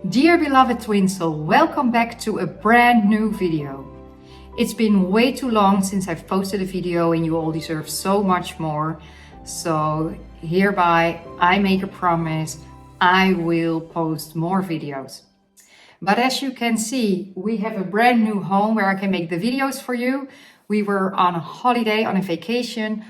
Dear beloved twin soul, welcome back to a brand new video. It's been way too long since I've posted a video and you all deserve so much more. So hereby I make a promise, I will post more videos. But as you can see, we have a brand new home where I can make the videos for you. We were on a holiday, on a vacation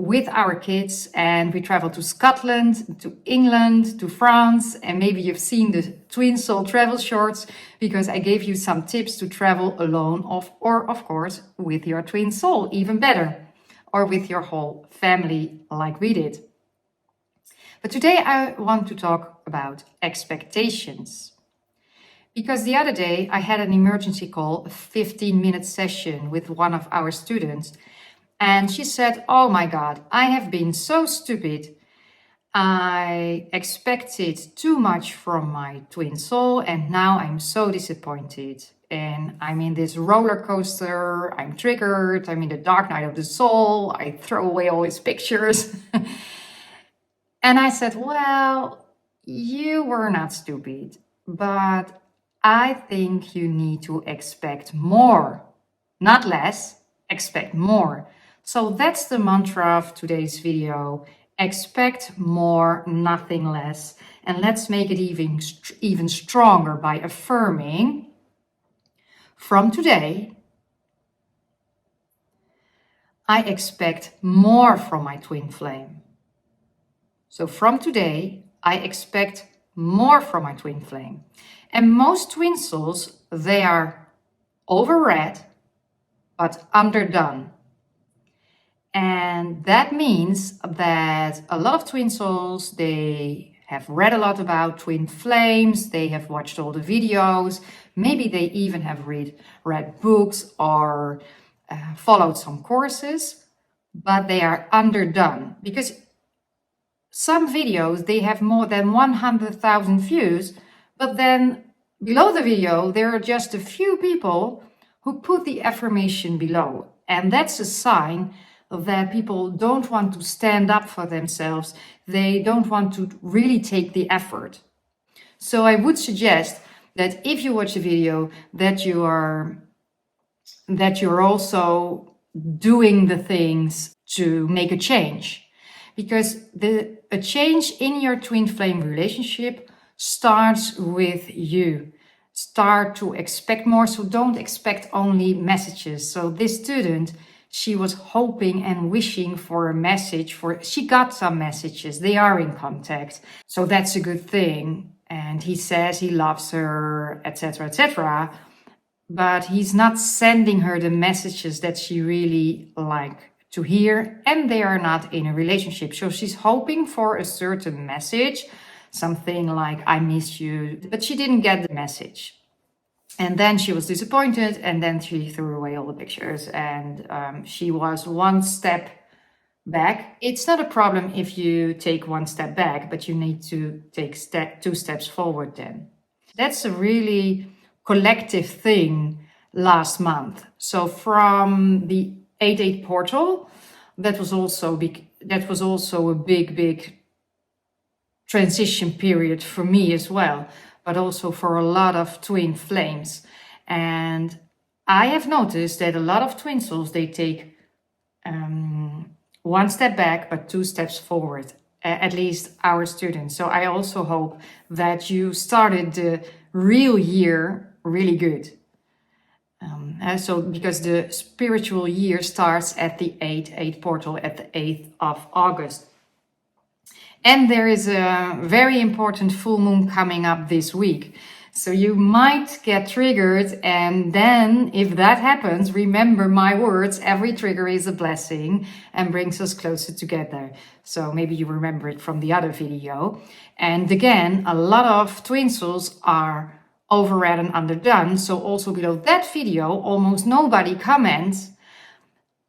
with our kids, and we traveled to Scotland, to England, to France, and maybe you've seen the Twin Soul travel shorts because I gave you some tips to travel alone or of course with your twin soul, even better, or with your whole family like we did. But today I want to talk about expectations. Because the other day I had an emergency call, a 15-minute session with one of our students. And she said, oh my God, I have been so stupid. I expected too much from my twin soul and now I'm so disappointed. And I'm in this roller coaster, I'm triggered, I'm in the dark night of the soul, I throw away all his pictures. And I said, well, you were not stupid, but I think you need to expect more, not less, expect more. So that's the mantra of today's video. Expect more, nothing less. And let's make it even stronger by affirming, from today, I expect more from my twin flame. So from today, I expect more from my twin flame. And most twin souls, they are overread, but underdone. And that means that a lot of twin souls, they have read a lot about twin flames, they have watched all the videos, maybe they even have read books or followed some courses, but they are underdone because some videos, they have more than 100,000 views, but then below the video, there are just a few people who put the affirmation below. And that's a sign that people don't want to stand up for themselves. They don't want to really take the effort. So I would suggest that if you watch a video, that you're also doing the things to make a change. Because a change in your twin flame relationship starts with you. Start to expect more, so don't expect only messages. So this student, she was hoping and wishing for a message. She got some messages, they are in contact. So that's a good thing. And he says he loves her, etc., etc. But he's not sending her the messages that she really likes to hear, and they are not in a relationship. So she's hoping for a certain message, something like, I miss you, but she didn't get the message. And then she was disappointed, and then she threw away all the pictures, and she was one step back. It's not a problem if you take one step back, but you need to take two steps forward then. That's a really collective thing last month. So from the 8-8 portal, that was also a big transition period for me as well, but also for a lot of twin flames. And I have noticed that a lot of twin souls, they take one step back, but two steps forward, at least our students. So I also hope that you started the real year really good. So because the spiritual year starts at the 8-8 portal at the 8th of August. And there is a very important full moon coming up this week. So you might get triggered, and then if that happens, remember my words, every trigger is a blessing and brings us closer together. So maybe you remember it from the other video. And again, a lot of twin souls are overread and underdone. So also below that video, almost nobody comments,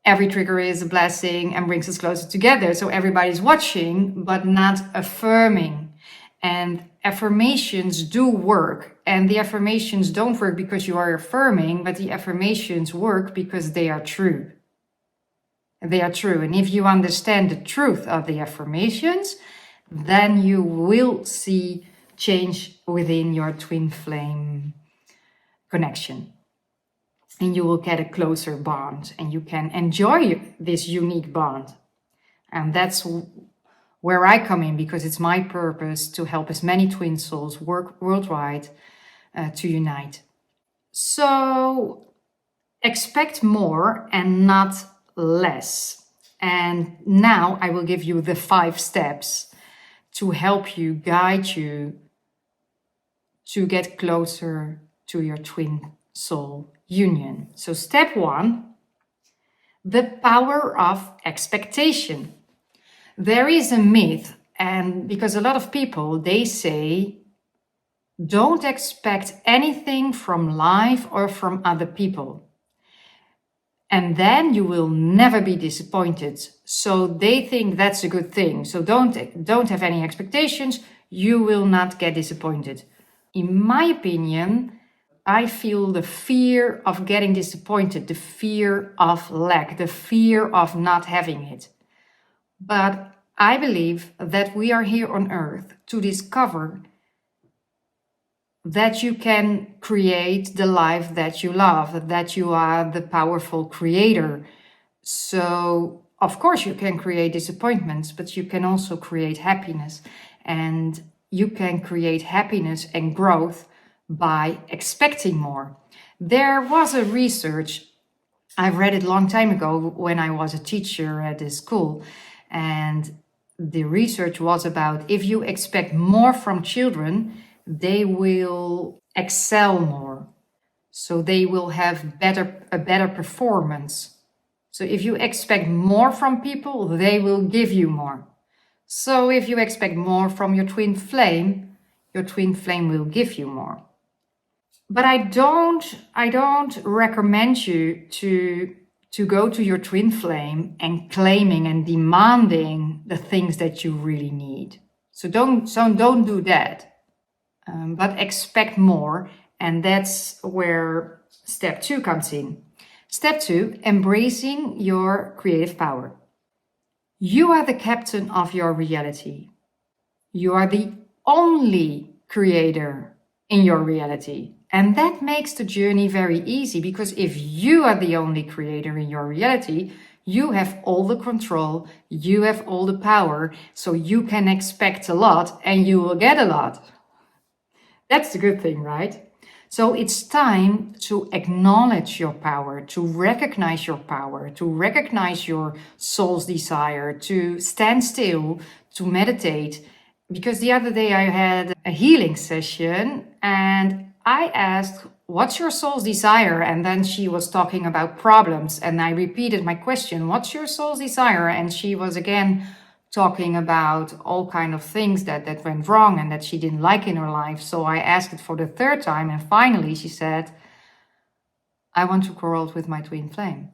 every trigger is a blessing and brings us closer together. So everybody's watching, but not affirming. And affirmations do work. And the affirmations don't work because you are affirming, but the affirmations work because they are true. They are true. And if you understand the truth of the affirmations, then you will see change within your twin flame connection. And you will get a closer bond, and you can enjoy this unique bond. And that's where I come in, because it's my purpose to help as many twin souls work worldwide to unite. So expect more and not less. And now I will give you the 5 steps to help you, guide you to get closer to your twin soul union. So step 1, the power of expectation. There is a myth, and because a lot of people, they say, don't expect anything from life or from other people, and then you will never be disappointed. So they think that's a good thing. So don't have any expectations. You will not get disappointed. In my opinion, I feel the fear of getting disappointed, the fear of lack, the fear of not having it. But I believe that we are here on earth to discover that you can create the life that you love, that you are the powerful creator. So, of course, you can create disappointments, but you can also create happiness. And you can create happiness and growth by expecting more. There was a research, I read it a long time ago when I was a teacher at this school, and the research was about if you expect more from children, they will excel more. So they will have a better performance. So if you expect more from people, they will give you more. So if you expect more from your twin flame will give you more. But I don't recommend you to go to your twin flame and claiming and demanding the things that you really need. So don't do that. But expect more, and that's where step 2 comes in. Step 2, embracing your creative power. You are the captain of your reality. You are the only creator in your reality. And that makes the journey very easy, because if you are the only creator in your reality, you have all the control, you have all the power, so you can expect a lot and you will get a lot. That's the good thing, right? So it's time to acknowledge your power, to recognize your power, to recognize your soul's desire, to stand still, to meditate. Because the other day I had a healing session and I asked, what's your soul's desire? And then she was talking about problems, and I repeated my question, what's your soul's desire? And she was again talking about all kind of things that went wrong and that she didn't like in her life. So I asked it for the 3rd time, and finally she said, I want to grow old with my twin flame.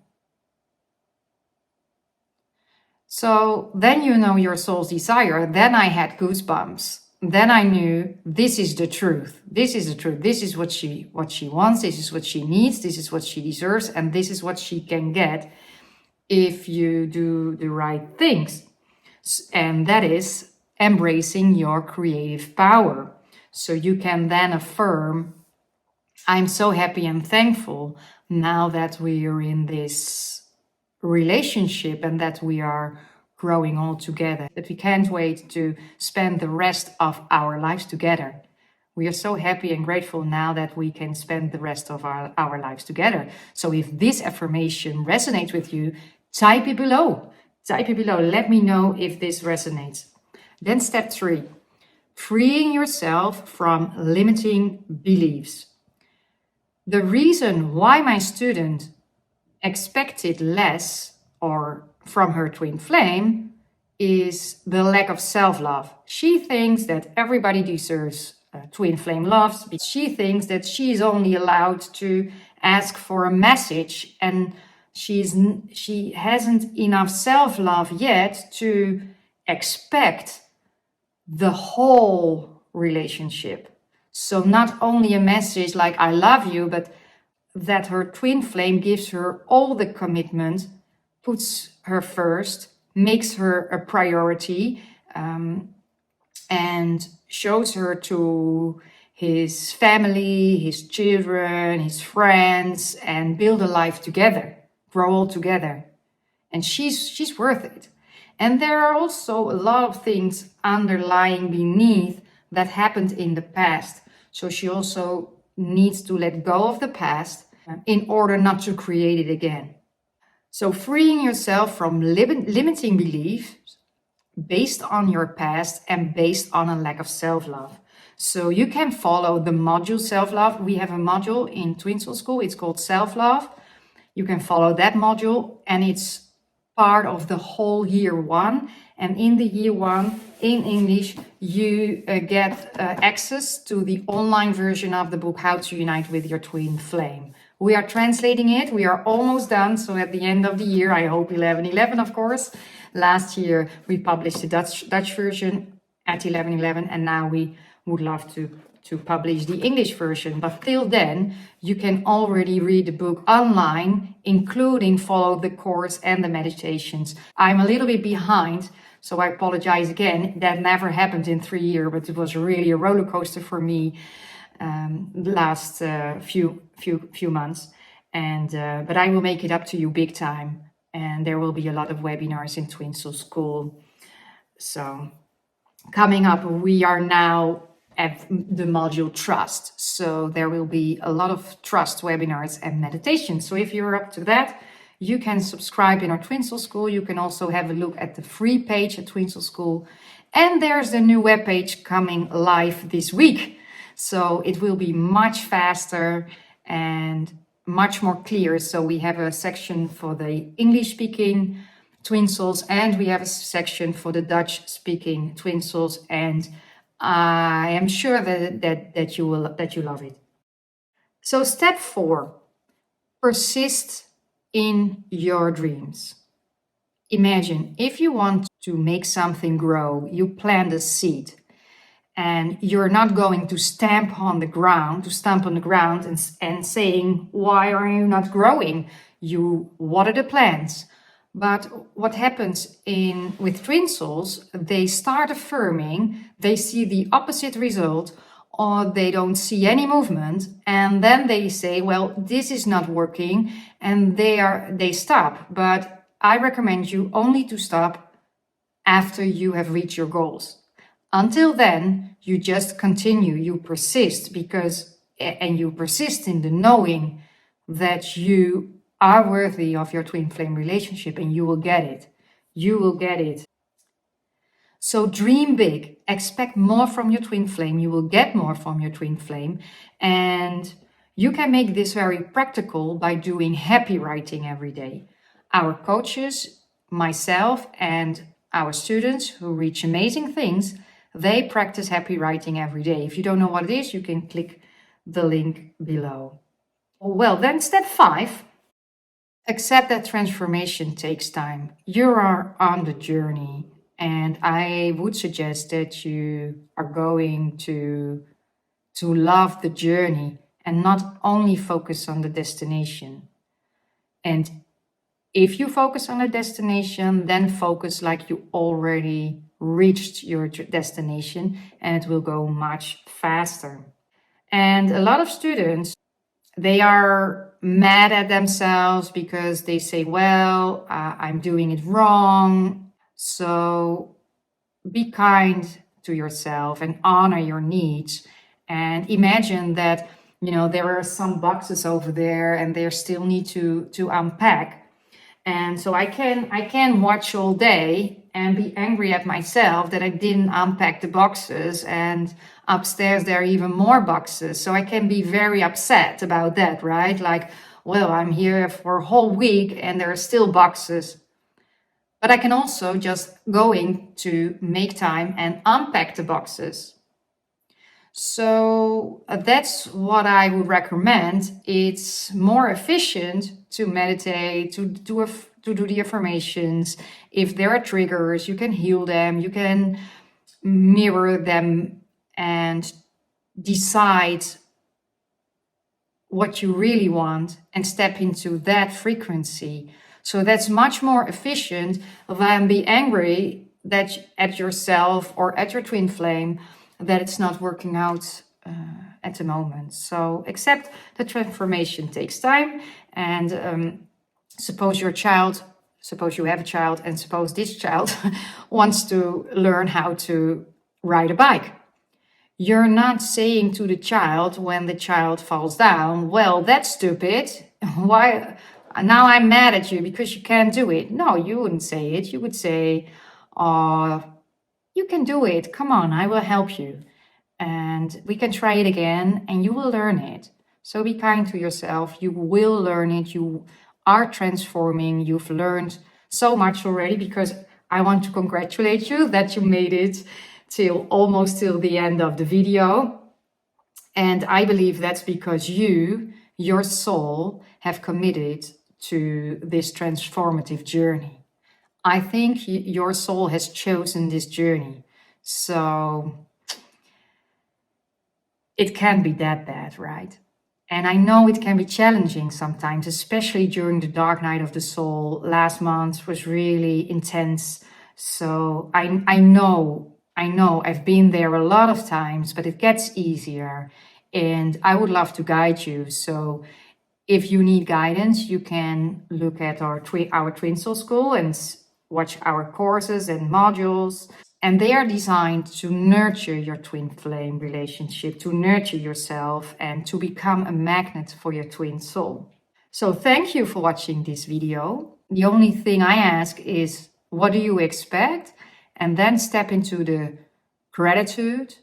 So then you know your soul's desire. Then I had goosebumps. Then I knew this is the truth. This is the truth. This is what she wants. This is what she needs. This is what she deserves. And this is what she can get if you do the right things. And that is embracing your creative power. So you can then affirm, I'm so happy and thankful now that we are in this relationship and that we are growing all together, that we can't wait to spend the rest of our lives together. We are so happy and grateful now that we can spend the rest of our lives together. So if this affirmation resonates with you, type it below. Type it below. Let me know if this resonates. Then step 3, freeing yourself from limiting beliefs. The reason why my student expected less or from her twin flame is the lack of self-love. She thinks that everybody deserves twin flame love. She thinks that she is only allowed to ask for a message, and she hasn't enough self-love yet to expect the whole relationship. So not only a message like I love you, but that her twin flame gives her all the commitment, puts her first, makes her a priority, and shows her to his family, his children, his friends, and build a life together, grow old together. And she's worth it. And there are also a lot of things underlying beneath that happened in the past. So she also needs to let go of the past in order not to create it again. So freeing yourself from limiting beliefs based on your past and based on a lack of self-love. So you can follow the module self-love. We have a module in Twin Soul School. It's called self-love. You can follow that module, and it's part of the whole year one. And in the year one, in English, you get access to the online version of the book, How to Unite with Your Twin Flame. We are translating it. We are almost done. So at the end of the year, I hope 11/11, of course. Last year, we published the Dutch version at 11/11, and now we would love to publish the English version. But till then, you can already read the book online, including follow the course and the meditations. I'm a little bit behind, so I apologize again. That never happened in 3 years, but it was really a roller coaster for me the last few months. And but I will make it up to you big time. And there will be a lot of webinars in Twin Soul School. So coming up, we are now at the module trust. So there will be a lot of trust webinars and meditations. So if you're up to that, you can subscribe in our Twin Soul School. You can also have a look at the free page at Twin Soul School. And there's the new webpage coming live this week. So it will be much faster and much more clear. So we have a section for the English speaking Twin Souls, and we have a section for the Dutch speaking Twin Souls. And I am sure that you love it. So step 4, persist in your dreams. Imagine if you want to make something grow, you plant a seed. And you're not going to stamp on the ground and saying, why are you not growing? You water the plants. But what happens with Twin Souls, they start affirming, they see the opposite result, or they don't see any movement, and then they say, well, this is not working, and they stop. But I recommend you only to stop after you have reached your goals. Until then, you just continue, you persist, and you persist in the knowing that you are worthy of your twin flame relationship, and you will get it. You will get it. So dream big, expect more from your twin flame. You will get more from your twin flame. And you can make this very practical by doing happy writing every day. Our coaches, myself, and our students who reach amazing things, they practice happy writing every day. If you don't know what it is, you can click the link below. Well, then step 5, accept that transformation takes time. You are on the journey, and I would suggest that you are going to love the journey and not only focus on the destination. And if you focus on the destination, then focus like you already reached your destination, and it will go much faster. And a lot of students, they are mad at themselves because they say, well, I'm doing it wrong. So be kind to yourself and honor your needs. And imagine that, there are some boxes over there and they still need to unpack. And so I can watch all day and be angry at myself that I didn't unpack the boxes, and upstairs there are even more boxes. So I can be very upset about that, right? Like, well, I'm here for a whole week and there are still boxes. But I can also just going to make time and unpack the boxes. So that's what I would recommend. It's more efficient to meditate, to do the affirmations. If there are triggers, you can heal them, you can mirror them and decide what you really want and step into that frequency. So that's much more efficient than be angry at yourself or at your twin flame that it's not working out at the moment. So accept the transformation takes time, and suppose you have a child, and suppose this child wants to learn how to ride a bike. You're not saying to the child when the child falls down, well, that's stupid. Why? Now I'm mad at you because you can't do it. No, you wouldn't say it. You would say, oh, you can do it. Come on, I will help you. And we can try it again and you will learn it. So be kind to yourself. You will learn it. You are transforming. You've learned so much already, because I want to congratulate you that you made it till almost till the end of the video. And I believe that's because your soul, have committed to this transformative journey. I think your soul has chosen this journey. So it can't be that bad, right? And I know it can be challenging sometimes, especially during the dark night of the soul. Last month was really intense. So I know I've been there a lot of times, but it gets easier. And I would love to guide you. So if you need guidance, you can look at our Twin Soul School and watch our courses and modules. And they are designed to nurture your twin flame relationship, to nurture yourself, and to become a magnet for your twin soul. So thank you for watching this video. The only thing I ask is, what do you expect? And then step into the gratitude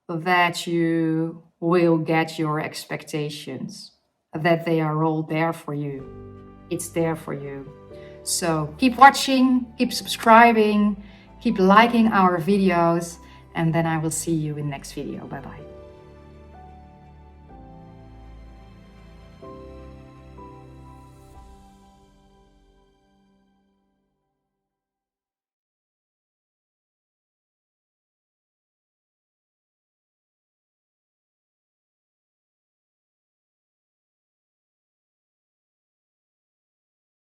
that you will get your expectations, that they are all there for you. It's there for you. So keep watching, keep subscribing, keep liking our videos, and then I will see you in next video. Bye-bye.